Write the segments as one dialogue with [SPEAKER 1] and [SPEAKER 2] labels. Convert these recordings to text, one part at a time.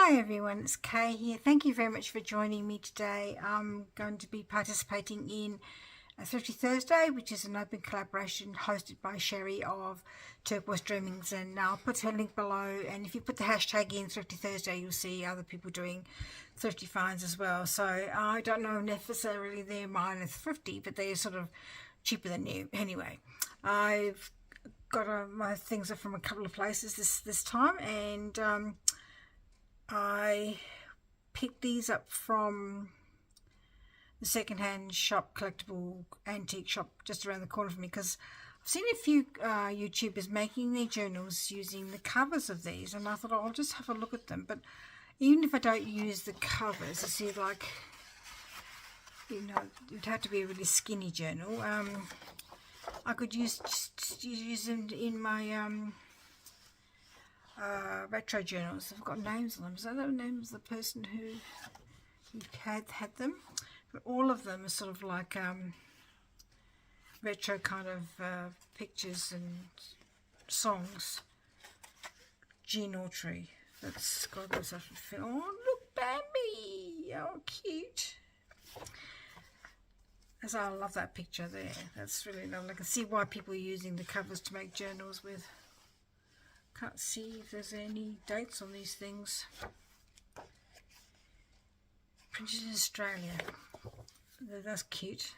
[SPEAKER 1] Hi everyone, it's Kay here. Thank you very much for joining me today. I'm going to be participating in a Thrifty Thursday, which is an open collaboration hosted by Sheree of Turquoise Dreaming, and I'll put her link below, and if you put the hashtag in Thrifty Thursday, you'll see other people doing thrifty finds as well. So I don't know necessarily they're mine are thrifty, but they're sort of cheaper than new. Anyway, I've got my things are from a couple of places this time, and I picked these up from the second-hand shop, collectible antique shop just around the corner from me, because I've seen a few YouTubers making their journals using the covers of these, and I thought, oh, I'll just have a look at them. But even if I don't use the covers, you see, like, you know, it'd have to be a really skinny journal. I could use them in my retro journals. I've got names on them. So I don't know the names of the person who had them, but all of them are sort of like retro kind of pictures and songs. Jean Autry. That's got this. Oh, look, Bambi! Oh, cute. As I love that picture there. That's really lovely. I can see why people are using the covers to make journals with. Can't see if there's any dates on these things. Printed in Australia. That's cute.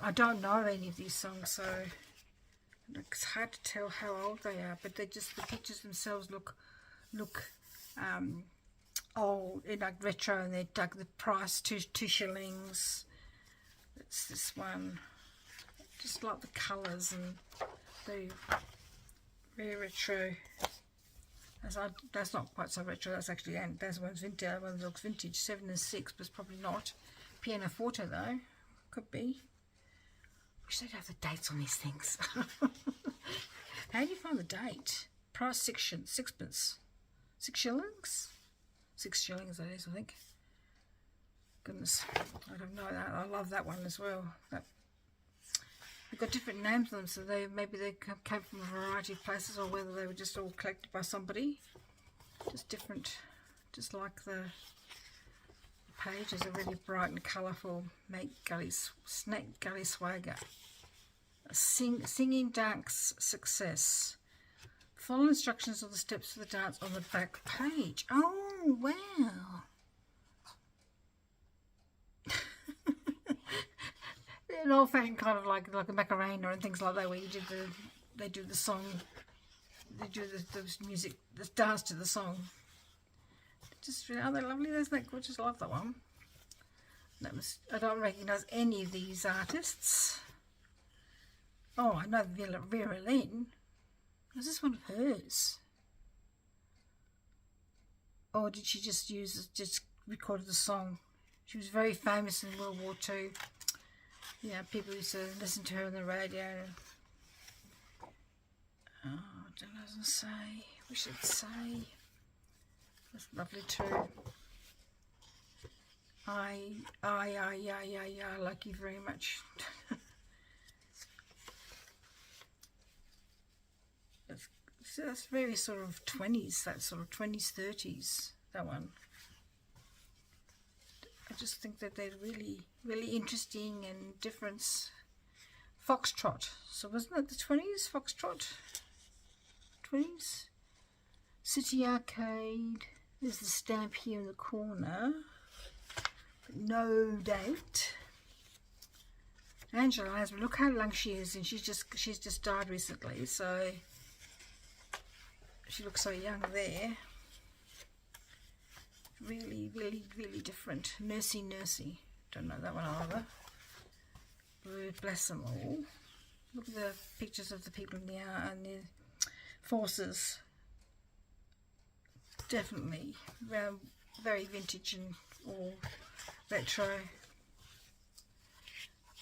[SPEAKER 1] I don't know any of these songs, so it's hard to tell how old they are. But they just, the pictures themselves look old, like retro, and they're like the price two shillings. It's this one. Just like the colours and the very retro. That's not quite so retro. That's actually that's one's vintage. That one looks vintage. 7 and 6, but it's probably not. Pianoforte though, could be. Wish they'd have the dates on these things. How do you find the date? Price sixpence. 6 shillings. 6 shillings that is, I think. Goodness, I don't know that. I love that one as well. They've got different names on them, so maybe they came from a variety of places, or whether they were just all collected by somebody. Just different, just like the pages are really bright and colourful. Snake Gully Swagger. Singing dance success. Follow instructions of the steps for the dance on the back page. Oh, wow. An old-fashioned kind of like a Macarena and things like that, where you they do the song, they do the music, the dance to the song. Just really, aren't they lovely? Isn't that gorgeous? I love that one. I don't recognise any of these artists. Oh, I know Vera Lynn. Was this one of hers? Or did she just recorded the song? She was very famous in World War II. Yeah, people used to listen to her on the radio. Oh, it doesn't say. Wish it'd say. That's lovely too. I like you very much. That's very sort of 20s, that sort of 20s, 30s, that one. I just think that they're really, really interesting and different. Foxtrot. So wasn't that the 20s? Foxtrot? 20s? City Arcade. There's the stamp here in the corner. But no date. Angela Asma. Look how young she is, and she's just died recently, so she looks so young there. Really, really, really different. Nursey. Don't know that one either. Bless them all. Look at the pictures of the people in the forces. Definitely very vintage and all retro.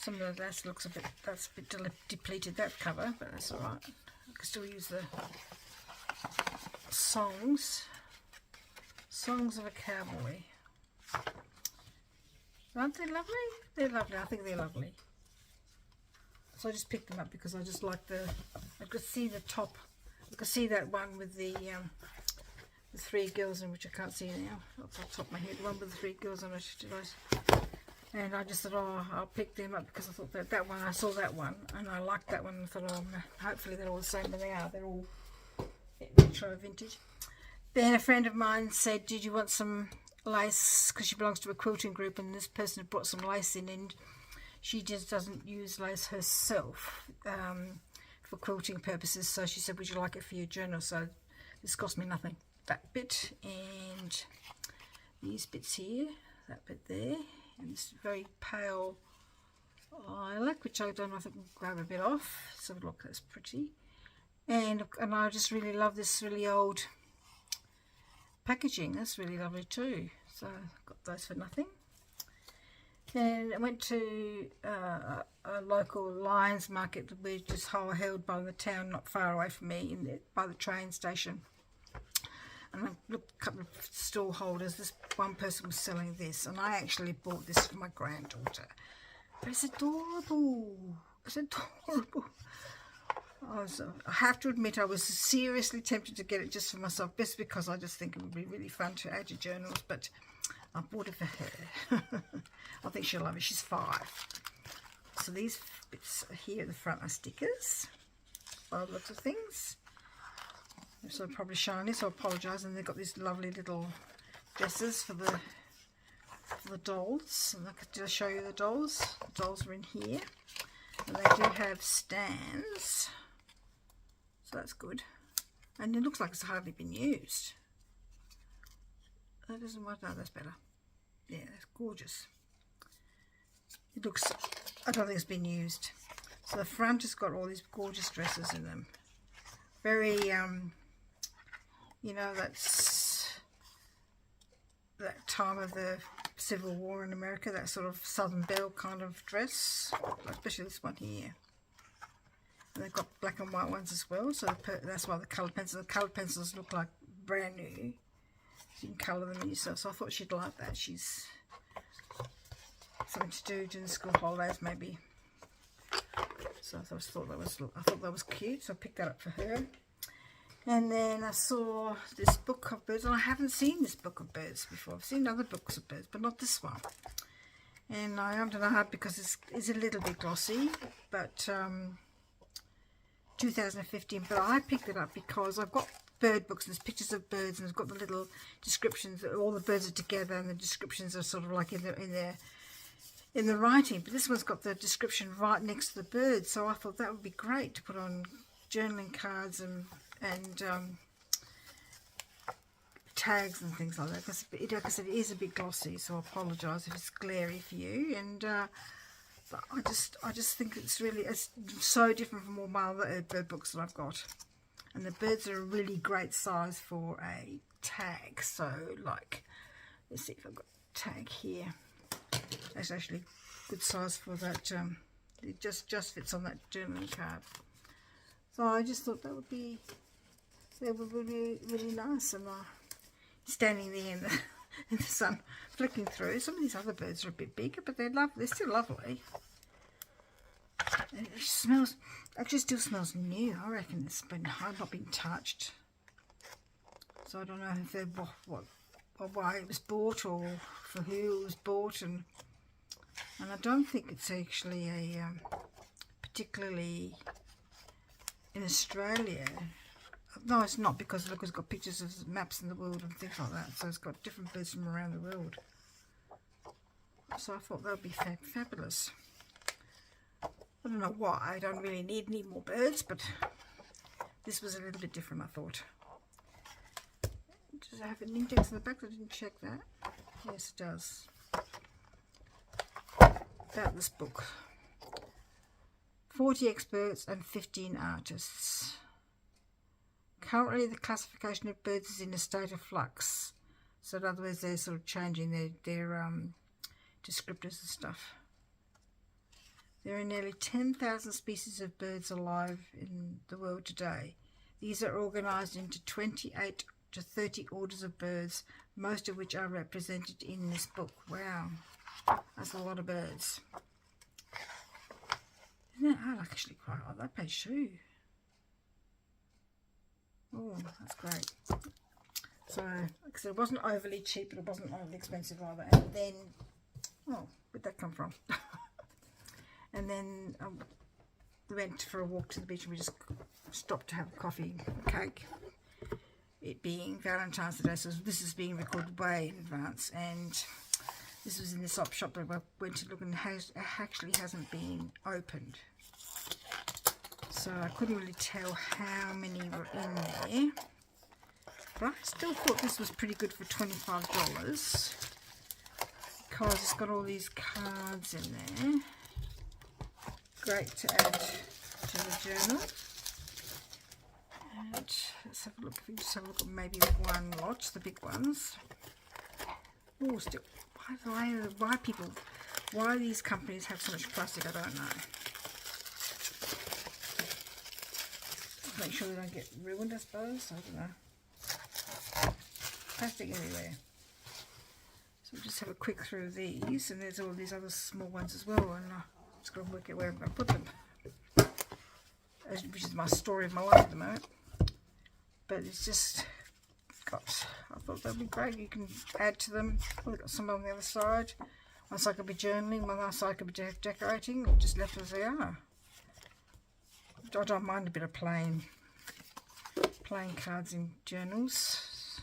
[SPEAKER 1] Some of that looks that's a bit depleted, that cover, but that's alright. I can still use the songs. Songs of a Cowboy. Aren't they lovely? They're lovely. I think they're lovely. So I just picked them up because I just like I could see the top You can see that one with the 3 girls in, which I can't see now off the top of my head. The one with the 3 girls on it. And I just thought, oh, I'll pick them up because I thought that one, I saw that one and I liked that one and thought, oh, hopefully they're all the same, but they are. They're all retro vintage. Then a friend of mine said, did you want some lace? Because she belongs to a quilting group, and this person had brought some lace in, and she just doesn't use lace herself for quilting purposes. So she said, would you like it for your journal? So this cost me nothing. That bit and these bits here, that bit there, and this very pale lilac, which I don't know if I can grab a bit off. So look, that's pretty. And I just really love this really old packaging. That's really lovely too. So I got those for nothing. And I went to a local Lions market, which is held by the town not far away from me, by the train station. And I looked at a couple of stall holders. This one person was selling this, and I actually bought this for my granddaughter. But it's adorable. It's adorable. I have to admit, I was seriously tempted to get it just for myself, just because I just think it would be really fun to add to journals. But I bought it for her. I think she'll love it. She's 5. So these bits here at the front are stickers. Lots of things. So I'm probably shiny, so I apologise. And they've got these lovely little dresses for the dolls. And did I show you the dolls? The dolls are in here. And they do have stands. So that's good. And it looks like it's hardly been used. That doesn't work. No, that's better. Yeah, that's gorgeous. It looks, I don't think it's been used. So the front has got all these gorgeous dresses in them. Very, you know, that's that time of the Civil War in America, that sort of Southern Belle kind of dress, especially this one here. And they've got black and white ones as well, so that's why the coloured pencils look like brand new. You can colour them in yourself, so I thought she'd like that. She's something to do during the school holidays, maybe. So I thought that was cute, so I picked that up for her. And then I saw this book of birds, and I haven't seen this book of birds before. I've seen other books of birds, but not this one. And I don't know how, because it's a little bit glossy, but 2015. But I picked it up because I've got bird books, and there's pictures of birds, and it's got the little descriptions that all the birds are together, and the descriptions are sort of like in the writing. But this one's got the description right next to the bird, so I thought that would be great to put on journaling cards and tags and things like that, because like I said, it is a bit glossy, so I apologise if it's glary for you. And but I just think it's so different from all my other bird books that I've got. And the birds are a really great size for a tag. So like, let's see if I've got a tag here. That's actually good size for that. It just fits on that journaling card. So I just thought they would be really nice. And standing there in the sun, flicking through. Some of these other birds are a bit bigger, but they're still lovely. And it actually still smells new. I reckon it's not been touched. So I don't know if they're why it was bought, or for who it was bought, and I don't think it's actually a particularly in Australia. No, it's not, because look, it's got pictures of maps in the world and things like that. So it's got different birds from around the world. So I thought that would be fabulous. I don't know why. I don't really need any more birds, but this was a little bit different, I thought. Does it have an index in the back? I didn't check that. Yes, it does. About this book. 40 experts and 15 artists. Currently, the classification of birds is in a state of flux. So in other words, they're sort of changing their descriptors and stuff. There are nearly 10,000 species of birds alive in the world today. These are organised into 28 to 30 orders of birds, most of which are represented in this book. Wow, that's a lot of birds. Isn't that? I actually quite like that page too. Oh, that's great. So, like I said, it wasn't overly cheap, but it wasn't overly expensive either. And then, oh, where'd that come from? And then we went for a walk to the beach and we just stopped to have a coffee and cake. It being Valentine's Day, so this is being recorded way in advance. And this was in this op shop that I went to look, and it actually hasn't been opened. So I couldn't really tell how many were in there. But I still thought this was pretty good for $25 because it's got all these cards in there. Great to add to the journal. And let's have a look. If we just have a look at maybe one lot, the big ones. Oh, still, why these companies have so much plastic, I don't know. Make sure they don't get ruined, I suppose. I don't know. Plastic everywhere. So we'll just have a quick through of these, and there's all these other small ones as well, and I'm just going to work out where I'm going to put them, which is my story of my life at the moment. But it's just got, I thought that'd be great. You can add to them. Oh, we've got some on the other side. One side could be journaling, one other side could be decorating, just left as they are. I don't mind a bit of plain cards in journals.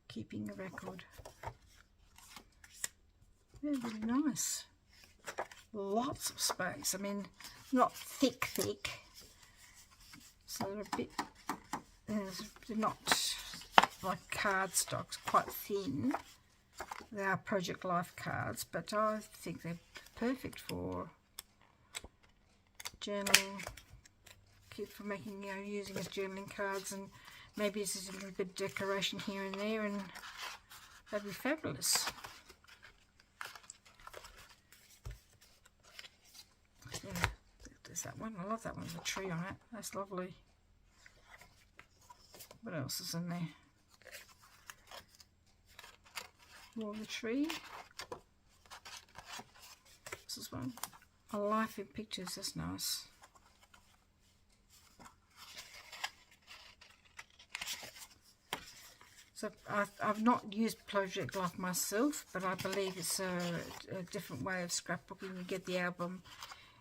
[SPEAKER 1] Keeping a record. They're really nice. Lots of space. I mean, not thick. So they're a bit, they're not like cardstocks, quite thin. They are Project Life cards, but I think they're perfect for journaling, for making, using as journaling cards, and maybe it's just a little bit of decoration here and there, and that'd be fabulous. Yeah, there's that one. I love that one with a tree on it. That's lovely. What else is in there? More of the tree. This is one. A life in pictures. That's nice. So I've not used Project Life myself, but I believe it's a different way of scrapbooking. You get the album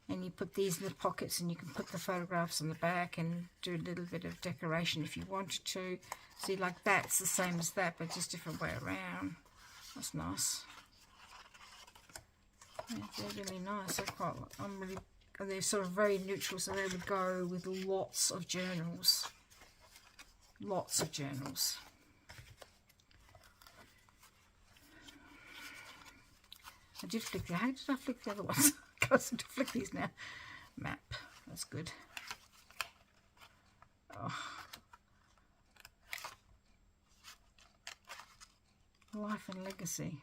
[SPEAKER 1] and you put these in the pockets, and you can put the photographs on the back and do a little bit of decoration if you wanted to. See, like that's the same as that, but just different way around. That's nice. Yeah, they're really nice. They're sort of very neutral, so they would go with lots of journals. Lots of journals. I did flick the, how did I flick the other ones? I can't seem to flick these now. Map, that's good. Oh. Life and Legacy.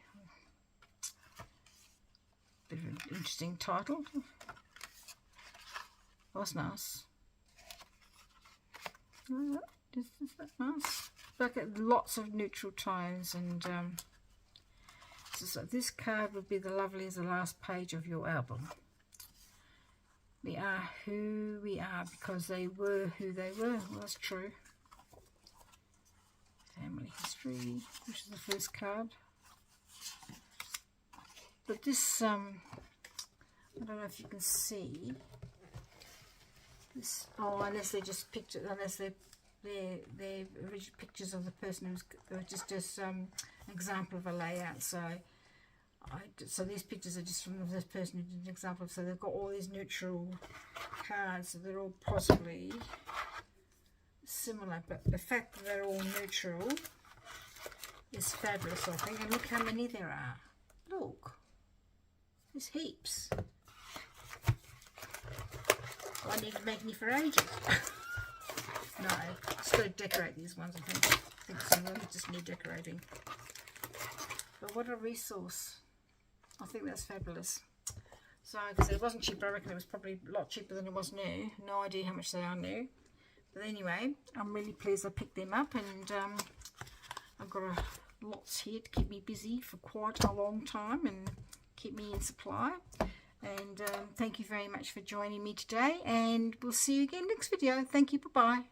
[SPEAKER 1] Bit of an interesting title. That's nice. Is that nice? Like lots of neutral tones, and so this card would be the lovely as the last page of your album. We are who we are because they were who they were. Well, that's true. Family history, which is the first card. But this, I don't know if you can see this. Oh, unless they're just pictures, unless they're original pictures of the person who's just an example of a layout. So these pictures are just from this person who did an example. So they've got all these neutral cards, so they're all possibly similar, but the fact that they're all neutral is fabulous, I think. And look how many there are. Look, there's heaps. I need to make me for ages. No, just got to decorate these ones. I think some of them just need decorating. But what a resource! I think that's fabulous. So, because it wasn't cheap, I reckon it was probably a lot cheaper than it was new. No idea how much they are new. But anyway, I'm really pleased I picked them up, and I've got lots here to keep me busy for quite a long time and keep me in supply. And thank you very much for joining me today, and we'll see you again next video. Thank you. Bye-bye.